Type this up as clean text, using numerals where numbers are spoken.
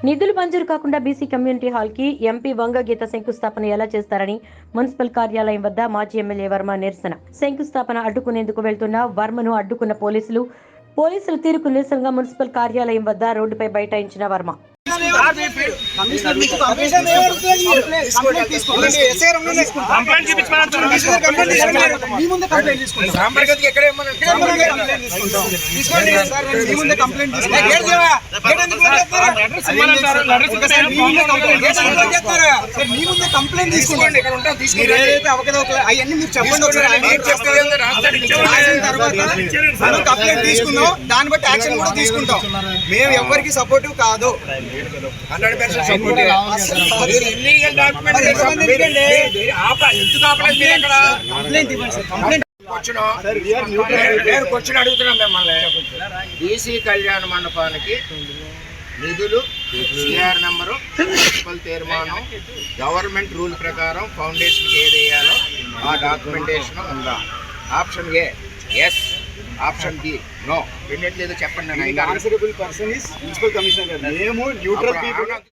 నిధులు మంజూరు కాకుండా బీసీ కమ్యూనిటీ హాల్ కి ఎంపీ వంగ గీత శంకుస్థాపన ఎలా చేస్తారని మున్సిపల్ కార్యాలయం వద్ద మాజీ ఎమ్మెల్యే వర్మ నిరసన. శంకుస్థాపన అడ్డుకునేందుకు వెళ్తున్న వర్మను అడ్డుకున్న పోలీసుల తీరుకు నిరసనగా మున్సిపల్ కార్యాలయం వద్ద రోడ్డుపై బైఠాయించిన వర్మ. దాన్ని బట్టి యాక్షన్ కూడా తీసుకుంటాం. మేము ఎవరికి సపోర్టివ్ కాదు. 100% సపోర్టివ్. ఇల్లీగల్ డాక్యుమెంట్ క్వశ్చన్ అడుగుతున్నాం మిమ్మల్ని. బీసీ కళ్యాణ మండపానికి నిధులు, సిఆర్ నెంబరు, మున్సిపల్ తీర్మానం, గవర్నమెంట్ రూల్ ప్రకారం ఫౌండేషన్కి ఏది వేయాలో ఆ డాక్యుమెంటేషన్ ఉందా? Option A yes, option B no. రెండిట్లేదు చెప్పండి. Answerable person is municipal commissioner. మేము న్యూట్రల్ పీపుల్.